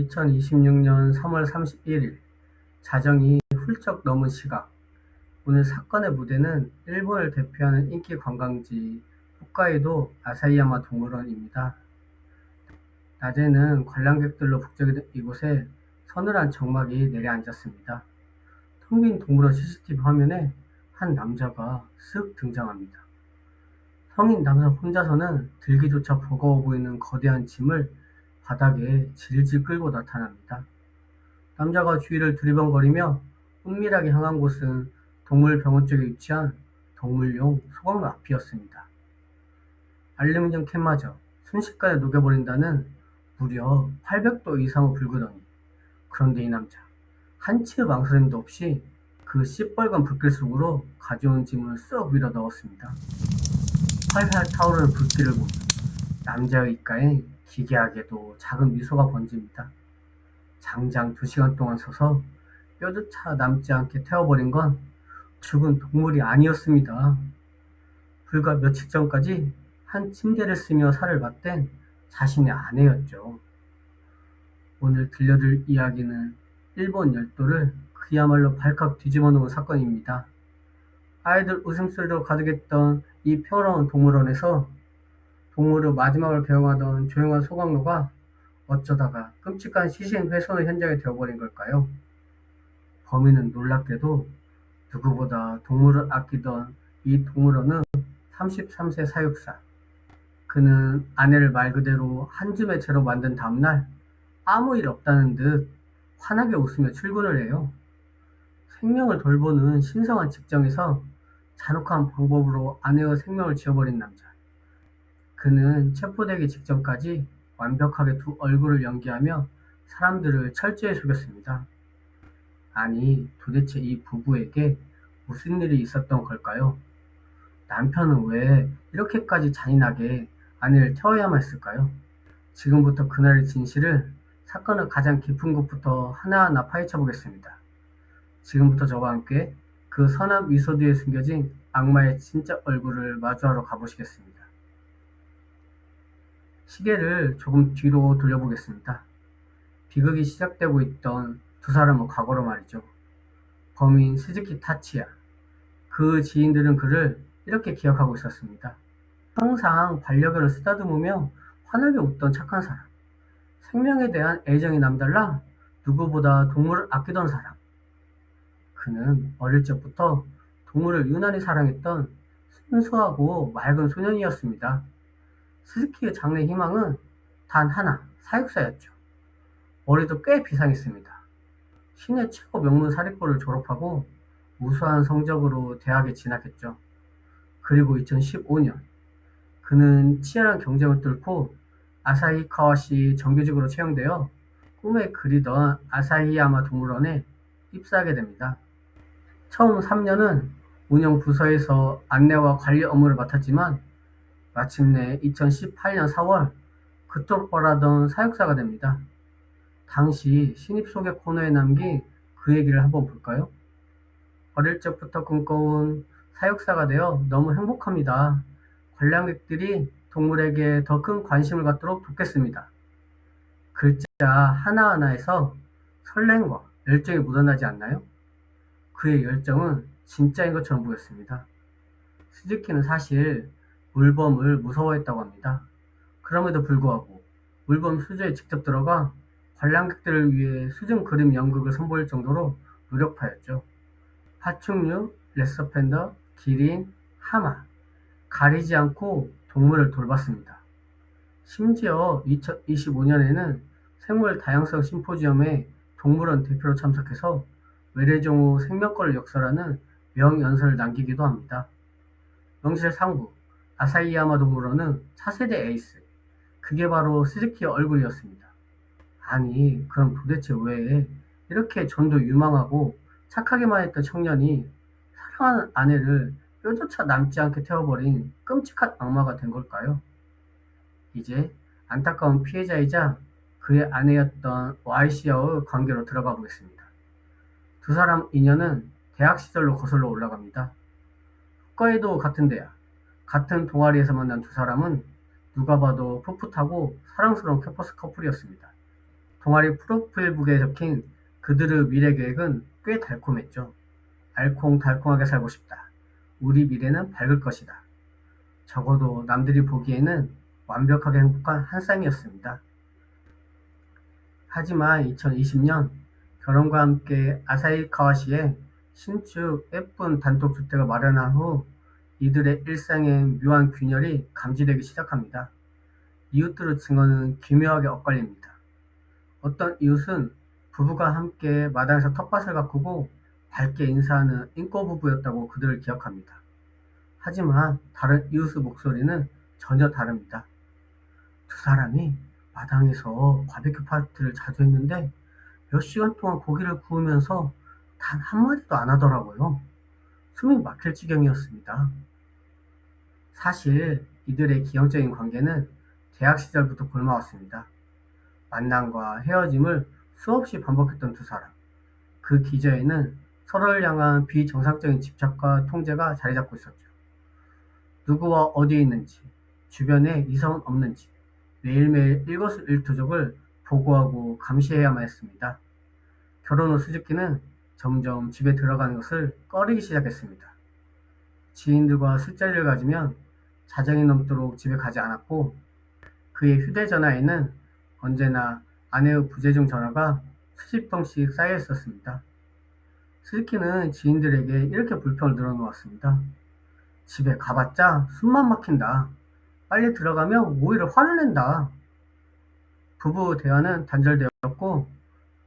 2026년 3월 31일 자정이 훌쩍 넘은 시각, 오늘 사건의 무대는 일본을 대표하는 인기 관광지 홋카이도 아사히야마 동물원입니다. 낮에는 관람객들로 북적이던 이곳에 서늘한 적막이 내려앉았습니다. 텅 빈 동물원 CCTV 화면에 한 남자가 쓱 등장합니다. 성인 남성 혼자서는 들기조차 버거워 보이는 거대한 짐을 바닥에 질질 끌고 나타납니다. 남자가 주위를 두리번거리며 은밀하게 향한 곳은 동물병원 쪽에 위치한 동물용 소각로 앞이었습니다. 알루미늄 캔마저 순식간에 녹여버린다는 무려 800도 이상의 불구덩이. 그런데 이 남자, 한치의 망설임도 없이 그 시뻘건 불길 속으로 가져온 짐을 쏙 밀어 넣었습니다. 활활 타오르는 불길을 보며 남자의 입가엔 기괴하게도 작은 미소가 번집니다. 장장 2시간 동안 서서 뼈조차 남지 않게 태워버린 건 죽은 동물이 아니었습니다. 불과 며칠 전까지 한 침대를 쓰며 살을 맞댄 자신의 아내였죠. 오늘 들려줄 이야기는 일본 열도를 그야말로 발칵 뒤집어 놓은 사건입니다. 아이들 웃음소리로 가득했던 이 평화로운 동물원에서 동물의 마지막을 배웅하던 조용한 소각로가 어쩌다가 끔찍한 시신 훼손의 현장이 되어버린 걸까요? 범인은 놀랍게도 누구보다 동물을 아끼던 이 동물원은 33세 사육사. 그는 아내를 말 그대로 한 줌의 채로 만든 다음날 아무 일 없다는 듯 환하게 웃으며 출근을 해요. 생명을 돌보는 신성한 직장에서 잔혹한 방법으로 아내의 생명을 지어버린 남자. 그는 체포되기 직전까지 완벽하게 두 얼굴을 연기하며 사람들을 철저히 속였습니다. 아니, 도대체 이 부부에게 무슨 일이 있었던 걸까요? 남편은 왜 이렇게까지 잔인하게 아내를 태워야만 했을까요? 지금부터 그날의 진실을 사건의 가장 깊은 곳부터 하나하나 파헤쳐 보겠습니다. 지금부터 저와 함께 그 선한 미소 뒤에 숨겨진 악마의 진짜 얼굴을 마주하러 가보시겠습니다. 시계를 조금 뒤로 돌려보겠습니다. 비극이 시작되고 있던 두 사람의 과거로 말이죠. 범인 스즈키 타치야. 그 지인들은 그를 이렇게 기억하고 있었습니다. 항상 반려견을 쓰다듬으며 환하게 웃던 착한 사람. 생명에 대한 애정이 남달라 누구보다 동물을 아끼던 사람. 그는 어릴 적부터 동물을 유난히 사랑했던 순수하고 맑은 소년이었습니다. 스즈키의 장래 희망은 단 하나, 사육사였죠. 머리도 꽤 비상했습니다. 시내 최고 명문 사립고를 졸업하고 우수한 성적으로 대학에 진학했죠. 그리고 2015년 그는 치열한 경쟁을 뚫고 아사히카와시 정규직으로 채용되어 꿈에 그리던 아사히야마 동물원에 입사하게 됩니다. 처음 3년은 운영 부서에서 안내와 관리 업무를 맡았지만 마침내 2018년 4월 그토록 바라던 사육사가 됩니다. 당시 신입 소개 코너에 남긴 그 얘기를 한번 볼까요? 어릴 적부터 꿈꿔온 사육사가 되어 너무 행복합니다. 관람객들이 동물에게 더 큰 관심을 갖도록 돕겠습니다. 글자 하나하나에서 설렘과 열정이 묻어나지 않나요? 그의 열정은 진짜인 것처럼 보였습니다. 스즈키는 사실 물범을 무서워했다고 합니다. 그럼에도 불구하고 물범 수조에 직접 들어가 관람객들을 위해 수중 그림 연극을 선보일 정도로 노력파였죠. 파충류, 레서팬더, 기린, 하마 가리지 않고 동물을 돌봤습니다. 심지어 2025년에는 생물 다양성 심포지엄에 동물원 대표로 참석해서 외래종의 생명권을 역설하는 명연설을 남기기도 합니다. 명실상부 아사히야마 동물원은 차세대 에이스, 그게 바로 스즈키의 얼굴이었습니다. 아니, 그럼 도대체 왜 이렇게 전도 유망하고 착하게만 했던 청년이 사랑하는 아내를 뼈조차 남지 않게 태워버린 끔찍한 악마가 된 걸까요? 이제 안타까운 피해자이자 그의 아내였던 Y씨와의 관계로 들어가 보겠습니다. 두 사람 인연은 대학 시절로 거슬러 올라갑니다. 홋카이도 같은 대학, 같은 동아리에서 만난 두 사람은 누가 봐도 풋풋하고 사랑스러운 캠퍼스 커플이었습니다. 동아리 프로필북에 적힌 그들의 미래 계획은 꽤 달콤했죠. 알콩달콩하게 살고 싶다. 우리 미래는 밝을 것이다. 적어도 남들이 보기에는 완벽하게 행복한 한 쌍이었습니다. 하지만 2020년 결혼과 함께 아사히카와시에 신축 예쁜 단독주택을 마련한 후 이들의 일상엔 묘한 균열이 감지되기 시작합니다. 이웃들의 증언은 기묘하게 엇갈립니다. 어떤 이웃은 부부가 함께 마당에서 텃밭을 가꾸고 밝게 인사하는 인꼬 부부였다고 그들을 기억합니다. 하지만 다른 이웃의 목소리는 전혀 다릅니다. 두 사람이 마당에서 바비큐 파티를 자주 했는데 몇 시간 동안 고기를 구우면서 단 한마디도 안 하더라고요. 숨이 막힐 지경이었습니다. 사실 이들의 기형적인 관계는 대학 시절부터 굶어왔습니다. 만남과 헤어짐을 수없이 반복했던 두 사람. 그 기저에는 서로를 향한 비정상적인 집착과 통제가 자리 잡고 있었죠. 누구와 어디에 있는지, 주변에 이성은 없는지 매일매일 일거수일투족을 보고하고 감시해야만 했습니다. 결혼 후 스즈키는 점점 집에 들어가는 것을 꺼리기 시작했습니다. 지인들과 술자리를 가지면 자정이 넘도록 집에 가지 않았고 그의 휴대전화에는 언제나 아내의 부재중 전화가 수십 통씩 쌓여 있었습니다. 스즈키는 지인들에게 이렇게 불평을 늘어놓았습니다. 집에 가봤자 숨만 막힌다. 빨리 들어가면 오히려 화를 낸다. 부부 대화는 단절되었고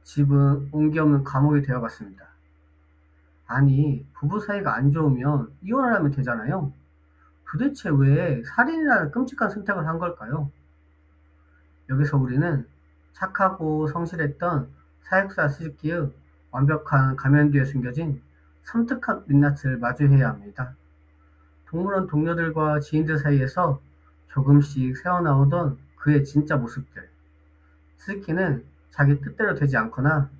집은 온기 없는 감옥이 되어갔습니다. 아니, 부부 사이가 안 좋으면 이혼을 하면 되잖아요. 도대체 왜 살인이라는 끔찍한 선택을 한 걸까요? 여기서 우리는 착하고 성실했던 사육사 스즈키의 완벽한 가면 뒤에 숨겨진 섬뜩한 민낯을 마주해야 합니다. 동물원 동료들과 지인들 사이에서 조금씩 새어나오던 그의 진짜 모습들. 스즈키는 자기 뜻대로 되지 않거나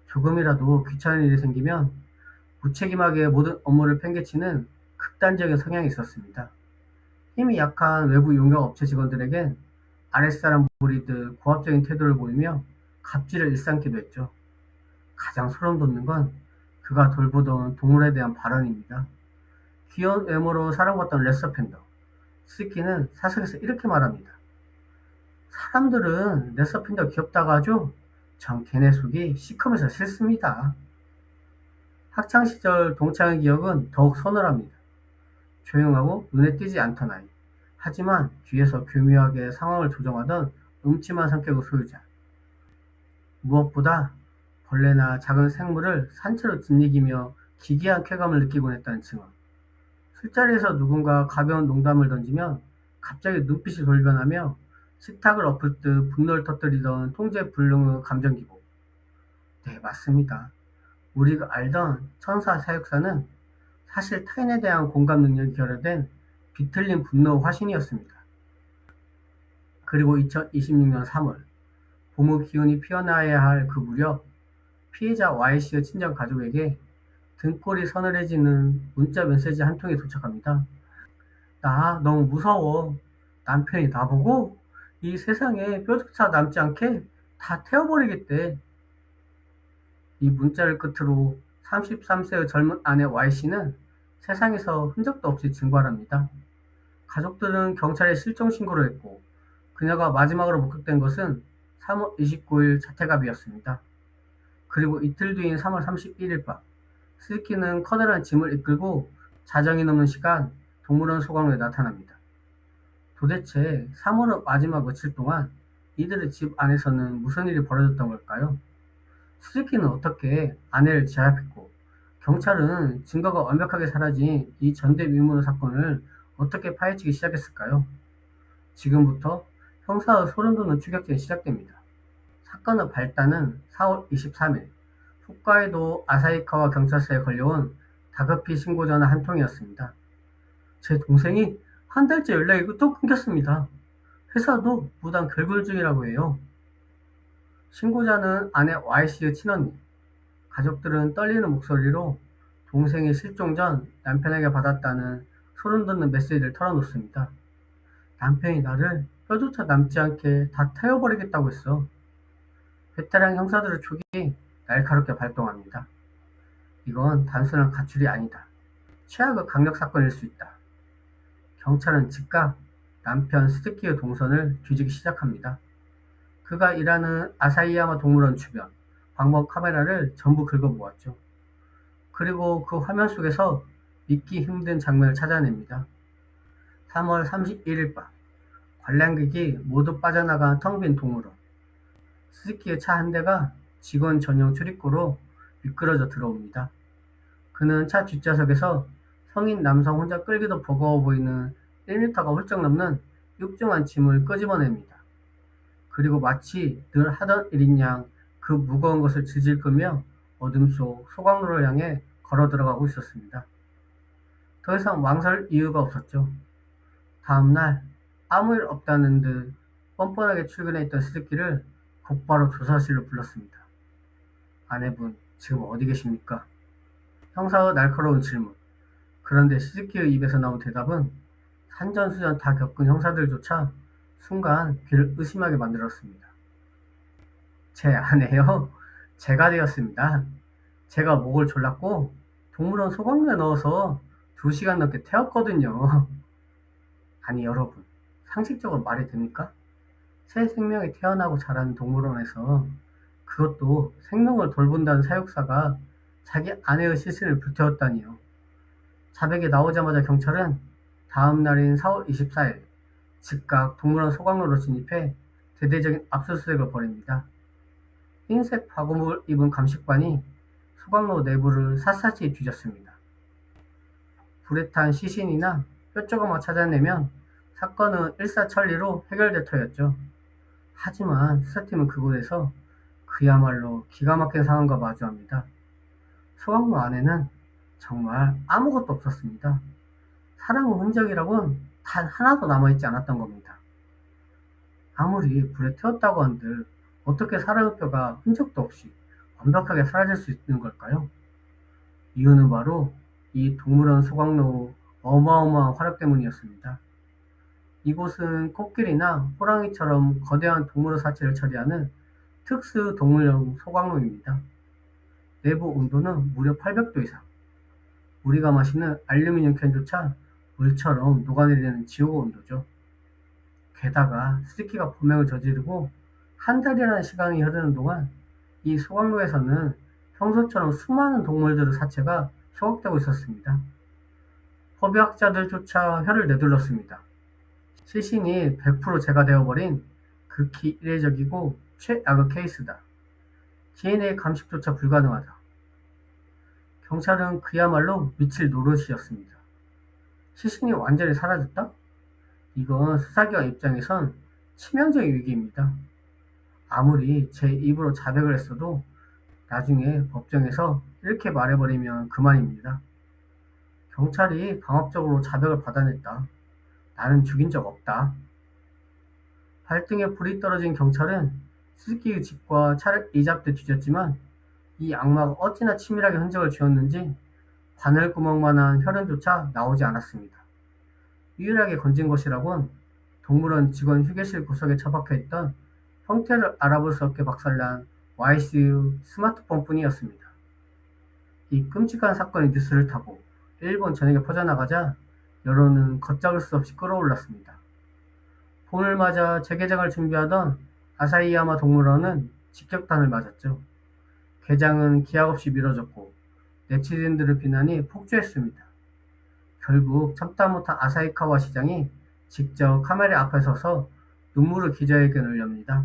조금이라도 귀찮은 일이 생기면 무책임하게 모든 업무를 팽개치는 극단적인 성향이 있었습니다. 힘이 약한 외부 용역 업체 직원들에겐 아랫사람 부리듯 고압적인 태도를 보이며 갑질을 일삼기도 했죠. 가장 소름 돋는 건 그가 돌보던 동물에 대한 발언입니다. 귀여운 외모로 사랑받던 레서 팬더. 스즈키는 사석에서 이렇게 말합니다. 사람들은 레서 팬더 귀엽다고 하죠? 전 걔네 속이 시커매서 싫습니다. 학창시절 동창의 기억은 더욱 서늘합니다. 조용하고 눈에 띄지 않던 아이. 하지만 뒤에서 교묘하게 상황을 조정하던 음침한 성격의 소유자. 무엇보다 벌레나 작은 생물을 산채로 짓이기며 기괴한 쾌감을 느끼곤 했다는 증언. 술자리에서 누군가 가벼운 농담을 던지면 갑자기 눈빛이 돌변하며 식탁을 엎을 듯 분노를 터뜨리던 통제불능의 감정기복. 네, 맞습니다. 우리가 알던 천사 사육사는 사실 타인에 대한 공감 능력이 결여된 비틀린 분노의 화신이었습니다. 그리고 2026년 3월, 봄의 기운이 피어나야 할 그 무렵, 피해자 Y씨의 친정 가족에게 등골이 서늘해지는 문자 메시지 한 통이 도착합니다. 나 너무 무서워. 남편이 나보고 이 세상에 뼈조차 남지 않게 다 태워버리겠대. 이 문자를 끝으로 33세의 젊은 아내 Y씨는 세상에서 흔적도 없이 증발합니다. 가족들은 경찰에 실종 신고를 했고 그녀가 마지막으로 목격된 것은 3월 29일 자택앞이었습니다. 그리고 이틀 뒤인 3월 31일 밤 스즈키는 커다란 짐을 이끌고 자정이 넘는 시간 동물원 소관로에 나타납니다. 도대체 3월의 마지막 며칠 동안 이들의 집 안에서는 무슨 일이 벌어졌던 걸까요? 스즈키는 어떻게 아내를 제압했고 경찰은 증거가 완벽하게 사라진 이 전대미문의 사건을 어떻게 파헤치기 시작했을까요? 지금부터 형사의 소름돋는 추격전이 시작됩니다. 사건의 발단은 4월 23일 홋카이도 아사히카와 경찰서에 걸려온 다급히 신고 전화 한 통이었습니다. 제 동생이 한 달째 연락이 또 끊겼습니다. 회사도 무단 결굴 중이라고 해요. 신고자는 아내 Y씨의 친언니. 가족들은 떨리는 목소리로 동생이 실종 전 남편에게 받았다는 소름돋는 메시지를 털어놓습니다. 남편이 나를 뼈조차 남지 않게 다 태워버리겠다고 했어. 베테랑 형사들의 촉이 날카롭게 발동합니다. 이건 단순한 가출이 아니다. 최악의 강력 사건일 수 있다. 경찰은 즉각 남편 스즈키의 동선을 뒤지기 시작합니다. 그가 일하는 아사히야마 동물원 주변 광범 카메라를 전부 긁어모았죠. 그리고 그 화면 속에서 믿기 힘든 장면을 찾아냅니다. 3월 31일 밤, 관람객이 모두 빠져나간 텅 빈 동물원. 스즈키의 차 한 대가 직원 전용 출입구로 미끄러져 들어옵니다. 그는 차 뒷좌석에서 성인 남성 혼자 끌기도 버거워 보이는 1m가 훌쩍 넘는 육중한 짐을 끄집어냅니다. 그리고 마치 늘 하던 일인 양 그 무거운 것을 질질 끄며 어둠 속 소광로를 향해 걸어 들어가고 있었습니다. 더 이상 망설 이유가 없었죠. 다음 날 아무 일 없다는 듯 뻔뻔하게 출근해 있던 스즈키를 곧바로 조사실로 불렀습니다. 아내분, 지금 어디 계십니까? 형사의 날카로운 질문. 그런데 스즈키의 입에서 나온 대답은 산전수전 다 겪은 형사들조차 순간 그를 의심하게 만들었습니다. 제 아내요? 제가 되었습니다. 제가 목을 졸랐고 동물원 소각로에 넣어서 2시간 넘게 태웠거든요. 아니 여러분, 상식적으로 말이 됩니까? 새 생명이 태어나고 자라는 동물원에서 그것도 생명을 돌본다는 사육사가 자기 아내의 시신을 불태웠다니요. 자백이 나오자마자 경찰은 다음 날인 4월 24일 즉각 동물원 소각로로 진입해 대대적인 압수수색을 벌입니다. 흰색 바구무를 입은 감식반이 소각로 내부를 샅샅이 뒤졌습니다. 불에 탄 시신이나 뼈 조각만 찾아내면 사건은 일사천리로 해결될 터였죠. 하지만 수사팀은 그곳에서 그야말로 기가 막힌 상황과 마주합니다. 소각로 안에는 정말 아무것도 없었습니다. 사람의 흔적이라곤 단 하나도 남아있지 않았던 겁니다. 아무리 불에 태웠다고 한들 어떻게 사람의 뼈가 흔적도 없이 완벽하게 사라질 수 있는 걸까요? 이유는 바로 이 동물원 소각로의 어마어마한 화력 때문이었습니다. 이곳은 코끼리나 호랑이처럼 거대한 동물의 사체를 처리하는 특수 동물용 소각로입니다. 내부 온도는 무려 800도 이상. 우리가 마시는 알루미늄 캔조차 물처럼 녹아내리는 지옥의 온도죠. 게다가 스즈키가 범행을 저지르고 한 달이라는 시간이 흐르는 동안 이 소각로에서는 평소처럼 수많은 동물들의 사체가 소각되고 있었습니다. 법의학자들조차 혀를 내둘렀습니다. 시신이 100% 제거되어버린 극히 이례적이고 최악의 케이스다. DNA 감식조차 불가능하다. 경찰은 그야말로 미칠 노릇이었습니다. 시신이 완전히 사라졌다? 이건 수사기관 입장에선 치명적인 위기입니다. 아무리 제 입으로 자백을 했어도 나중에 법정에서 이렇게 말해버리면 그만입니다. 경찰이 강압적으로 자백을 받아냈다. 나는 죽인 적 없다. 발등에 불이 떨어진 경찰은 스즈키의 집과 차를 이잡듯 뒤졌지만 이 악마가 어찌나 치밀하게 흔적을 지웠는지 바늘구멍만한 혈흔조차 나오지 않았습니다. 유일하게 건진 것이라곤 동물원 직원 휴게실 구석에 처박혀있던 형태를 알아볼 수 없게 박살난 YC의 스마트폰뿐이었습니다. 이 끔찍한 사건이 뉴스를 타고 일본 전역에 퍼져나가자 여론은 걷잡을 수 없이 끌어올랐습니다. 봄을 맞아 재개장을 준비하던 아사히야마 동물원은 직격탄을 맞았죠. 개장은 기약 없이 미뤄졌고 네티즌들의 비난이 폭주했습니다. 결국 참다 못한 아사히카와 시장이 직접 카메라 앞에 서서 눈물의 기자회견을 엽니다.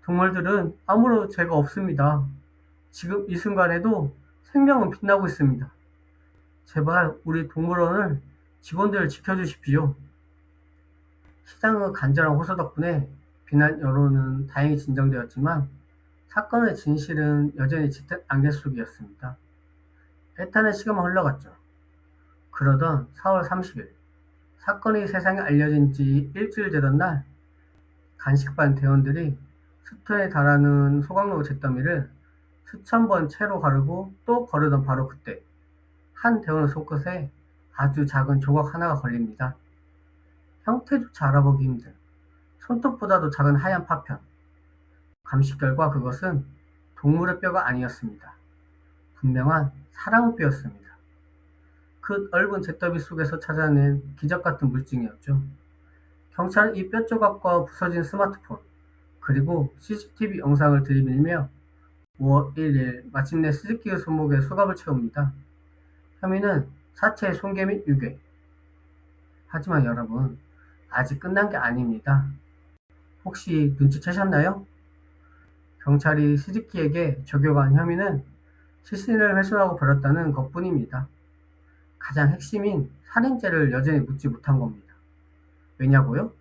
동물들은 아무런 죄가 없습니다. 지금 이 순간에도 생명은 빛나고 있습니다. 제발 우리 동물원을 직원들을 지켜주십시오. 시장의 간절한 호소 덕분에 비난 여론은 다행히 진정되었지만 사건의 진실은 여전히 짙은 안개 속이었습니다. 애타는 시간만 흘러갔죠. 그러던 4월 30일, 사건이 세상에 알려진 지 일주일 되던 날, 간식반 대원들이 수톤에 달하는 소각로 잿더미를 수천 번 채로 가르고 또 거르던 바로 그때, 한 대원의 손끝에 아주 작은 조각 하나가 걸립니다. 형태조차 알아보기 힘든 손톱보다도 작은 하얀 파편. 감식 결과 그것은 동물의 뼈가 아니었습니다. 분명한 사람의 뼈였습니다. 그 넓은 잿더미 속에서 찾아낸 기적 같은 물증이었죠. 경찰은 이 뼈 조각과 부서진 스마트폰, 그리고 CCTV 영상을 들이밀며 5월 1일 마침내 스즈키의 손목에 수갑을 채웁니다. 혐의는 사체 손괴 및 유괴. 하지만 여러분, 아직 끝난 게 아닙니다. 혹시 눈치채셨나요? 경찰이 스즈키에게 적용한 혐의는 시신을 훼손하고 버렸다는 것뿐입니다. 가장 핵심인 살인죄를 여전히 묻지 못한 겁니다. 왜냐고요?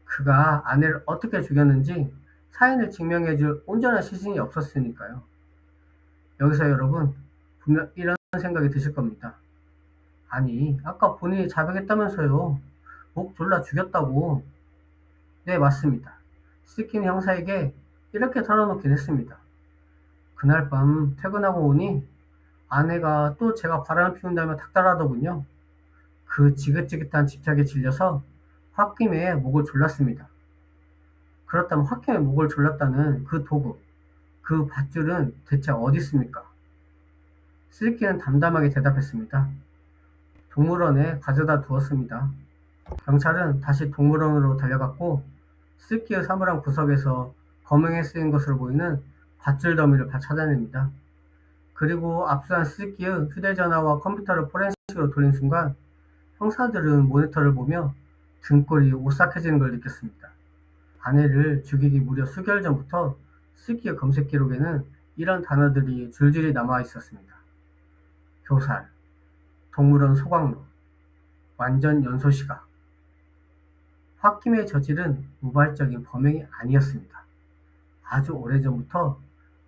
그가 아내를 어떻게 죽였는지 사인을 증명해줄 온전한 시신이 없었으니까요. 여기서 여러분, 분명 이런 생각이 드실 겁니다. 아니, 아까 본인이 자백했다면서요. 목 졸라 죽였다고. 네, 맞습니다. 스즈키는 형사에게 이렇게 털어놓긴 했습니다. 그날 밤 퇴근하고 오니 아내가 또 제가 바람을 피운다며 닥달하더군요. 그 지긋지긋한 집착에 질려서 홧김에 목을 졸랐습니다. 그렇다면 홧김에 목을 졸랐다는 그 도구, 그 밧줄은 대체 어디 있습니까? 스즈키는 담담하게 대답했습니다. 동물원에 가져다 두었습니다. 경찰은 다시 동물원으로 달려갔고 스즈키의 사물함 구석에서 범행에 쓰인 것으로 보이는 밧줄 더미를 찾아냅니다. 그리고 압수한 스즈키의 휴대전화와 컴퓨터를 포렌식으로 돌린 순간 형사들은 모니터를 보며 등골이 오싹해지는 걸 느꼈습니다. 아내를 죽이기 무려 수개월 전부터 스즈키의 검색 기록에는 이런 단어들이 줄줄이 남아 있었습니다. 교살, 동물원 소각로, 완전 연소 시각. 홧김에 저지른 우발적인 범행이 아니었습니다. 아주 오래전부터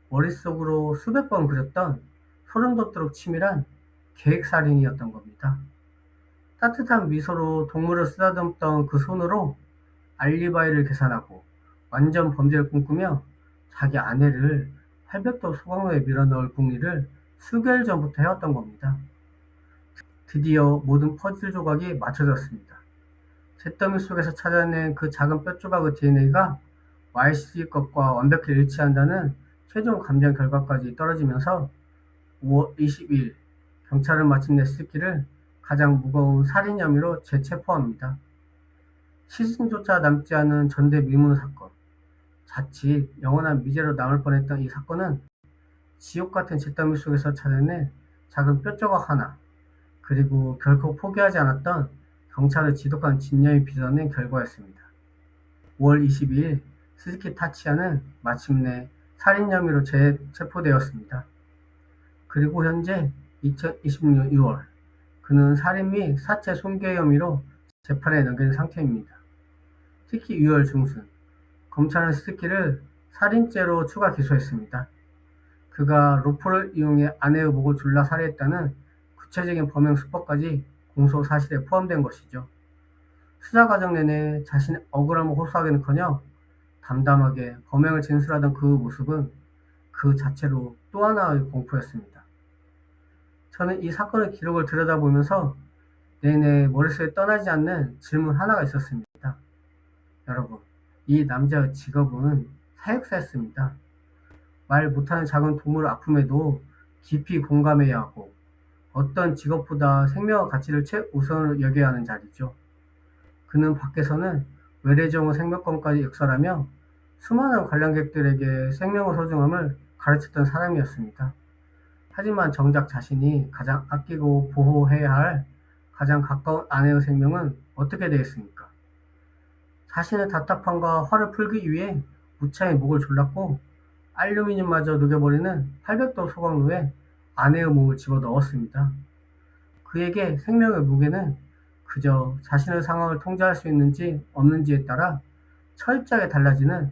머릿속으로 수백 번 그렸던 소름 돋도록 치밀한 계획살인이었던 겁니다. 따뜻한 미소로 동물을 쓰다듬던 그 손으로 알리바이를 계산하고 완전 범죄를 꿈꾸며 자기 아내를 800도 소각로에 밀어넣을 궁리를 수개월 전부터 해왔던 겁니다. 드디어 모든 퍼즐 조각이 맞춰졌습니다. 잿더미 속에서 찾아낸 그 작은 뼈 조각의 DNA가 YC 것과 완벽히 일치한다는 최종 감정 결과까지 떨어지면서 5월 22일 경찰은 마침내 스즈키를 가장 무거운 살인 혐의로 재체포합니다. 시신조차 남지 않은 전대미문 사건. 자칫 영원한 미제로 남을 뻔했던 이 사건은 지옥 같은 잿더미 속에서 찾아낸 작은 뼈 조각 하나, 그리고 결코 포기하지 않았던 경찰의 지독한 집념이 빚어낸 결과였습니다. 5월 22일 스즈키 타치야는 마침내 살인 혐의로 체포되었습니다. 그리고 현재 2026년 6월 그는 살인 및 사체 손괴 혐의로 재판에 넘겨진 상태입니다. 특히 6월 중순 검찰은 스즈키를 살인죄로 추가 기소했습니다. 그가 로프를 이용해 아내의 목을 졸라 살해했다는 구체적인 범행 수법까지 공소 사실에 포함된 것이죠. 수사 과정 내내 자신의 억울함을 호소하기는커녕 담담하게 범행을 진술하던 그 모습은 그 자체로 또 하나의 공포였습니다. 저는 이 사건의 기록을 들여다보면서 내내 머릿속에 떠나지 않는 질문 하나가 있었습니다. 여러분, 이 남자의 직업은 사육사였습니다. 말 못하는 작은 동물의 아픔에도 깊이 공감해야 하고 어떤 직업보다 생명의 가치를 최우선으로 여겨야 하는 자리죠. 그는 밖에서는 외래종의 생명권까지 역설하며 수많은 관람객들에게 생명의 소중함을 가르쳤던 사람이었습니다. 하지만 정작 자신이 가장 아끼고 보호해야 할 가장 가까운 아내의 생명은 어떻게 되겠습니까? 자신의 답답함과 화를 풀기 위해 무차히 목을 졸랐고 알루미늄마저 녹여버리는 800도 소각로에 아내의 몸을 집어넣었습니다. 그에게 생명의 무게는 그저 자신의 상황을 통제할 수 있는지 없는지에 따라 철저하게 달라지는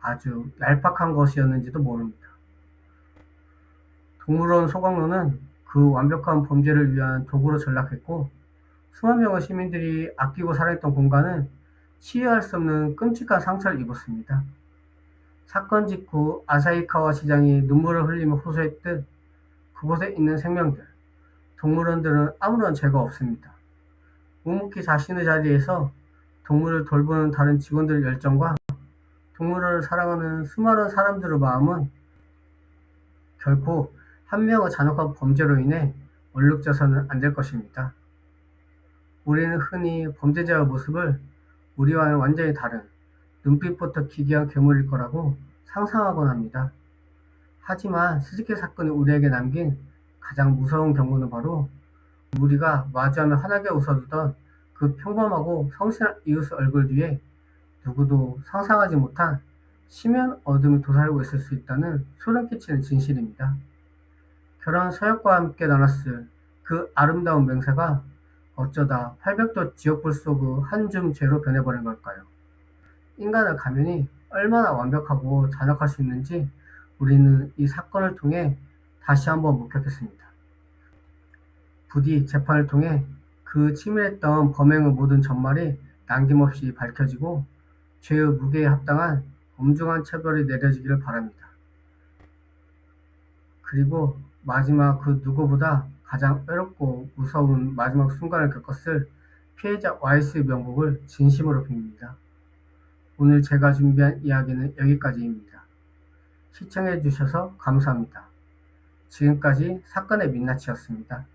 아주 얄팍한 것이었는지도 모릅니다. 동물원 소각로는 그 완벽한 범죄를 위한 도구로 전락했고 수만 명의 시민들이 아끼고 사랑했던 공간은 치유할 수 없는 끔찍한 상처를 입었습니다. 사건 직후 아사히카와 시장이 눈물을 흘리며 호소했듯 그곳에 있는 생명들, 동물원들은 아무런 죄가 없습니다. 묵묵히 자신의 자리에서 동물을 돌보는 다른 직원들의 열정과 동물을 사랑하는 수많은 사람들의 마음은 결코 한 명의 잔혹한 범죄로 인해 얼룩져서는 안 될 것입니다. 우리는 흔히 범죄자의 모습을 우리와는 완전히 다른 눈빛부터 기괴한 괴물일 거라고 상상하곤 합니다. 하지만 스즈키 사건이 우리에게 남긴 가장 무서운 경고는 바로 우리가 마주하며 환하게 웃어주던 그 평범하고 성실한 이웃의 얼굴 뒤에 누구도 상상하지 못한 심연 어둠이 도사리고 있을 수 있다는 소름 끼치는 진실입니다. 결혼 서약과 함께 나눴을 그 아름다운 맹세가 어쩌다 800도 지옥불 속의 한 줌 죄로 변해버린 걸까요? 인간의 가면이 얼마나 완벽하고 잔혹할 수 있는지 우리는 이 사건을 통해 다시 한번 목격했습니다. 부디 재판을 통해 그 치밀했던 범행의 모든 전말이 남김없이 밝혀지고 죄의 무게에 합당한 엄중한 처벌이 내려지기를 바랍니다. 그리고 마지막 그 누구보다 가장 외롭고 무서운 마지막 순간을 겪었을 피해자 와이스의 명복을 진심으로 빕니다. 오늘 제가 준비한 이야기는 여기까지입니다. 시청해 주셔서 감사합니다. 지금까지 사건의 민낯이었습니다.